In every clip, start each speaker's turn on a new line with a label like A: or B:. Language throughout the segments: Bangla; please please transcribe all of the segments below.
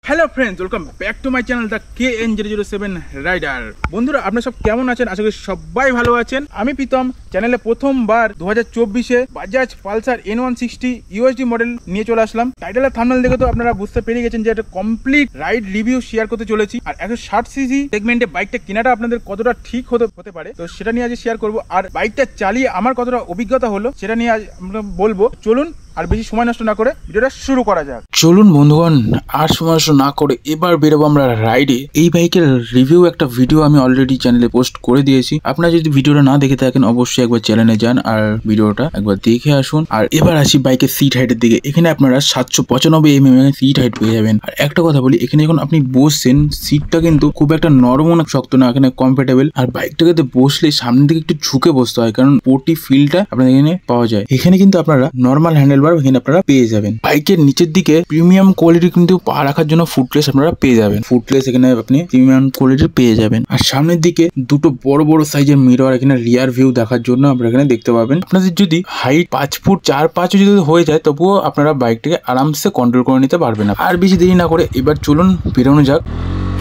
A: Hello friends, welcome back to my channel the KN007 rider. বন্ধুরা, আপনারা সব কেমন আছেন? আশা করি সবাই ভালো আছেন। আমি প্রীতম চ্যানেলে প্রথমবার 2024-এ Bajaj Pulsar N160 USD model নিয়ে চলে আসলাম। টাইটেল আর থাম্বনেল দেখে তো আপনারা বুঝতে পেরে গেছেন যে একটা কমপ্লিট রাইড রিভিউ শেয়ার করতে চলেছি। আর 160cc সেগমেন্টে বাইকটা কেনাটা আপনাদের কতটা ঠিক হতে পারে, তো সেটা নিয়ে আজ শেয়ার করব। আর বাইকটা চালিয়ে আমার কতটা অভিজ্ঞতা হলো সেটা নিয়ে আজ আমরা বলবো। চলুন আর বেশি সময় নষ্ট না করে ভিডিওটা শুরু করা যাক।
B: চলুন বন্ধুগণ, আর সময় নষ্ট না করে এবার বেরোবো আমরা রাইডে। এই বাইকের রিভিউ একটা ভিডিও আমি অলরেডি চ্যানেলে পোস্ট করে দিয়েছি। আপনারা যদি ভিডিওটা না দেখে থাকেন অবশ্যই একবার চ্যানেলে যান আর ভিডিওটা একবার দেখে আসুন। আর এবার আসি বাইকের সিট হাইটের দিকে। এখানে আপনারা 795 mm সিট হাইট পেয়ে যাবেন। আর একটা কথা বলি, এখানে যখন আপনি বসছেন সিটটা কিন্তু খুব একটা নরম না শক্ত না, এখানে কমফোর্টেবল। আর বাইকটাকে বসলে সামনের দিকে একটু ঝুঁকে বসতে হয়, কারণ পোর্টি ফিলটা আপনাদের এখানে পাওয়া যায়। এখানে কিন্তু আপনারা নর্মাল হ্যান্ডেল এখানে আপনারা পেয়ে যাবেন। বাইকের নিচের দিকে প্রিমিয়াম কোয়ালিটি কিন্তু পা রাখার জন্য ফুটলেস আপনারা পেয়ে যাবেন। ফুটলেস এখানে আপনি প্রিমিয়াম কোয়ালিটির পেয়ে যাবেন। আর সামনের দিকে দুটো বড় বড় সাইজের মিরর এখানে রিয়ার ভিউ দেখার জন্য আপনারা এখানে দেখতে পাবেন। আপনাদের যদি হাইট 5 ফুট 4-5 যদি হয়ে যায় তবুও আপনারা বাইকটাকে আরামসে কন্ট্রোল করে নিতে পারবেন। আর বেশি দেরি না করে এবার চলুন বেরোনো যাক।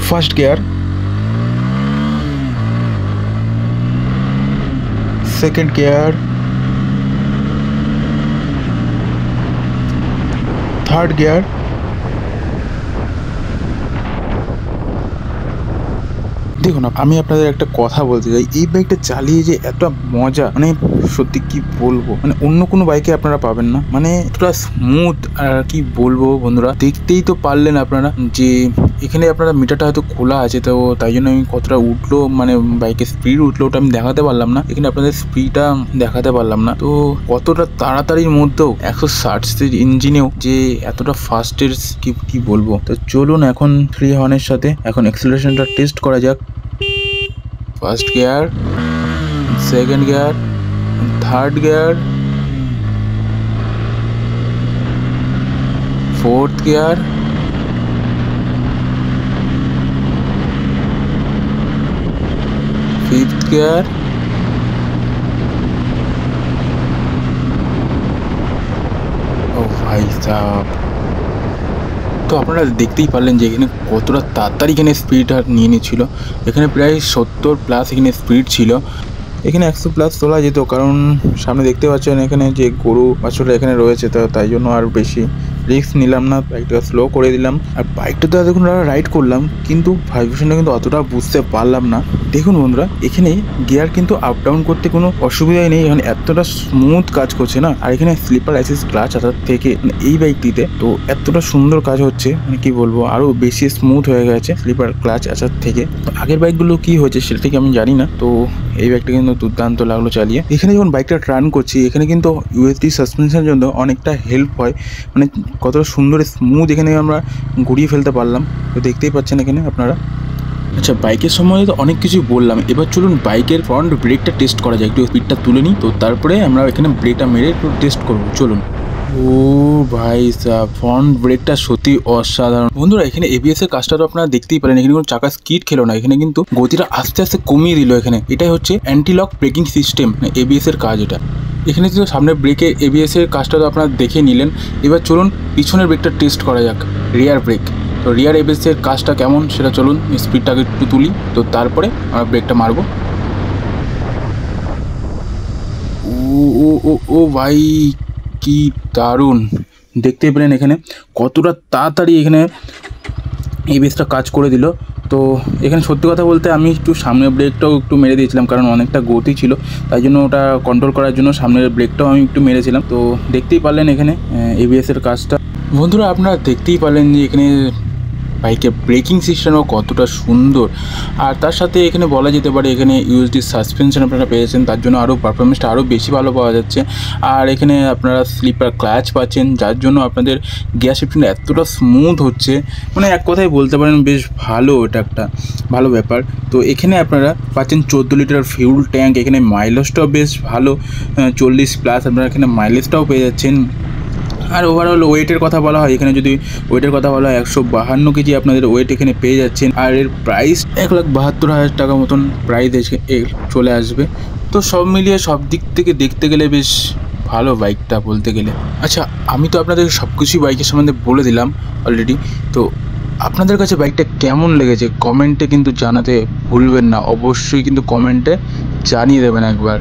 B: First gear, second gear, third gear, দেখুন আমি আপনাদের একটা কথা বলতে চাই, এই বাইকটা চালিয়ে যে এত মজা, মানে সত্যি কি বলবো, মানে অন্য কোনো বাইকে আপনারা পাবেন না। মানে এতটা স্মুথ, আর কি বলবো বন্ধুরা, দেখতেই তো পারলেন আপনারা যে এখানে আপনারা মিটারটা হয়তো খোলা আছে, তো তাই জন্য আমি কতটা উঠলো, মানে বাইকের স্পিড উঠলো ওটা আমি দেখাতে পারলাম না। এখানে আপনাদের স্পিডটা দেখাতে পারলাম না। তো কতটা তাড়াতাড়ির মধ্যেও 160 ইঞ্জিনেও যে এতটা ফাস্টের কি বলবো। তো চলুন এখন 3 হর্নের সাথে এখন অ্যাক্সিলারেশনটা টেস্ট করা যাক। First gear, second gear, third gear, fourth gear, fifth gear, ও ভাই সাহেব। তো আপনারা দেখতেই পারলেন যে এখানে কতটা তাড়াতাড়ি এখানে স্পিড নিয়ে নিচ্ছিল। এখানে প্রায় 70+ এখানে স্পিড ছিল। এখানে 100+ তোলা যেত, কারণ সামনে দেখতে পাচ্ছেন এখানে যে গরু বাছুরটা এখানে রয়েছে, তো তাই জন্য আর বেশি রিস্ক নিলাম না, বাইকটা স্লো করে দিলাম। আর বাইকটা তো এতক্ষণ রাইড করলাম কিন্তু ভাইব্রেশনটা কিন্তু অতটা বুঝতে পারলাম না। দেখুন বন্ধুরা, এখানে গিয়ার কিন্তু আপ ডাউন করতে কোনো অসুবিধাই নেই, এখানে এতটা স্মুথ কাজ করছে না। আর এখানে স্লিপার অ্যাসিস্ট ক্লাচ আসার থেকে এই বাইকটিতে তো এতটা সুন্দর কাজ হচ্ছে, মানে কি বলবো, আরো বেশি স্মুথ হয়ে গেছে স্লিপার ক্লাচ আসার থেকে। তো আগের বাইকগুলো কি হয়েছে সেটা থেকে আমি জানি না, তো এই বাইকটা কিন্তু দুর্দান্ত লাগলো চালিয়ে। এখানে যখন বাইকটা টার্ন করছি এখানে কিন্তু USD সাসপেনশনের জন্য অনেকটা হেল্প হয়, মানে কতটা সুন্দর স্মুথ এখানে আমরা ঘুরিয়ে ফেলতে পারলাম। তো দেখতেই পাচ্ছেন এখানে আপনারা। আচ্ছা, বাইকের সম্বন্ধে তো অনেক কিছু বললাম, এবার চলুন বাইকের ফ্রন্ট ব্রেকটা টেস্ট করা যায়। একটু স্পিডটা তুলে নিই, তো তারপরে আমরা এখানে ব্রেকটা মেরে একটু টেস্ট করবো। চলুন। ও ভাই সাহেব, ফ্রন্ট ব্রেকটা সত্যি অসাধারণ। বন্ধুরা, এখানে ABS এর কাজটা তো আপনারা দেখতেই পারেন, এখানে কোনো চাকা স্কিড খেলো না, এখানে কিন্তু গতিটা আস্তে আস্তে কমিয়ে দিল। এখানে এটাই হচ্ছে anti lock braking system, ABS এর কাজ এটা। এখানে তো সামনের ব্রেকে ABS এর কাজটা তো আপনারা দেখে নিলেন। এবার চলুন পিছনের ব্রেকটা টেস্ট করা যাক, রিয়ার ব্রেক। তো রিয়ার ABS এর কাজটা কেমন সেটা চলুন স্পিডটাকে একটু তুলি, তো তারপরে আমরা ব্রেকটা মারবো। ও ও ও ও ভাই, কি দারুণ! দেখতেই পেলেন এখানে কতটা তাড়াতাড়ি এখানে ABSটা কাজ করে দিল। তো এখানে সত্যি কথা বলতে আমি একটু সামনের ব্রেকটাও একটু মেরে দিয়েছিলাম, কারণ অনেকটা গতি ছিল, তাই জন্য ওটা কন্ট্রোল করার জন্য সামনের ব্রেকটাও আমি একটু মেরেছিলাম। তো দেখতেই পারলেন এখানে ABS এর কাজটা। বন্ধুরা, আপনারা দেখতেই পারলেন যে এখানে বাইকের ব্রেকিং সিস্টেমও কতটা সুন্দর। আর তার সাথে এখানে বলা যেতে পারে এখানে USD সাসপেনশন আপনারা পেয়েছেন, তার জন্য আরও পারফরমেন্সটা আরও বেশি ভালো পাওয়া যাচ্ছে। আর এখানে আপনারা স্লিপার ক্লাচ পাচ্ছেন, যার জন্য আপনাদের গিয়ার শিফটিংটা এতটা স্মুথ হচ্ছে, মানে এক কথায় বলতে পারেন বেশ ভালো, এটা একটা ভালো ব্যাপার। তো এখানে আপনারা পাচ্ছেন 14 লিটার ফিউল ট্যাঙ্ক। এখানে মাইলেজটাও বেশ ভালো, 40+ আপনারা এখানে মাইলেজটাও পেয়ে যাচ্ছেন। আর ওভারঅল ওয়েটের কথা বলা হয়, এখানে যদি ওয়েটের কথা বলা হয় 152 কেজি আপনাদের ওয়েট এখানে পেয়ে যাচ্ছেন। আর এর প্রাইস 1,72,000 টাকা মতন প্রাইস চলে আসবে। তো সব মিলিয়ে সব দিক থেকে দেখতে গেলে বেশ ভালো বাইকটা বলতে গেলে। আচ্ছা, আমি তো আপনাদের সব কিছুই বাইকের সম্বন্ধে বলে দিলাম অলরেডি। তো আপনাদের কাছে বাইকটা কেমন লেগেছে কমেন্টে কিন্তু জানাতে ভুলবেন না, অবশ্যই কিন্তু কমেন্টে জানিয়ে দেবেন একবার।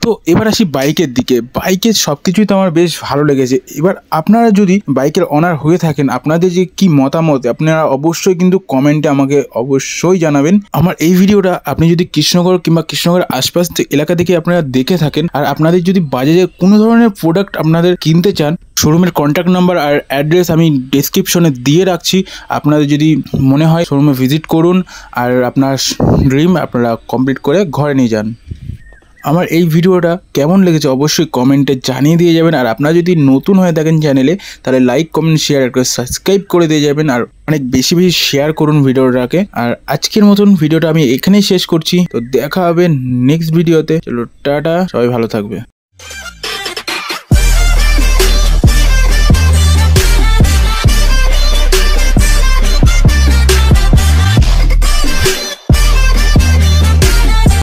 B: তো এবার আসি বাইকের দিকে। বাইকের সব কিছুই তো আমার বেশ ভালো লেগেছে। এবার আপনারা যদি বাইকের অনার হয়ে থাকেন, আপনাদের যে কি মতামত আপনারা অবশ্যই কিন্তু কমেন্টে আমাকে অবশ্যই জানাবেন। আমার এই ভিডিওটা আপনি যদি কৃষ্ণনগর কিংবা কৃষ্ণনগরের আশপাশ এলাকা থেকে আপনারা দেখে থাকেন, আর আপনাদের যদি বাজাজের কোনো ধরনের প্রোডাক্ট আপনাদের কিনতে চান, শোরুমের কন্ট্যাক্ট নাম্বার আর অ্যাড্রেস আমি ডেসক্রিপশনে দিয়ে রাখছি। আপনাদের যদি মনে হয় শোরুমে ভিজিট করুন, আর আপনার ড্রিম আপনারা কমপ্লিট করে ঘরে নিয়ে যান। আমার এই ভিডিওটা কেমন লেগেছে অবশ্যই কমেন্টে জানিয়ে দিয়ে যাবেন। আর আপনারা যদি নতুন হয়ে থাকেন চ্যানেলে, তাহলে লাইক কমেন্ট শেয়ার করে সাবস্ক্রাইব করে দিয়ে যাবেন, আর অনেক বেশি বেশি শেয়ার করুন ভিডিওটাকে। আর আজকের মতন ভিডিওটা আমি এখানেই শেষ করছি। তো দেখা হবে নেক্সট ভিডিওতে। চলো টাটা, সবাই ভালো থাকবে।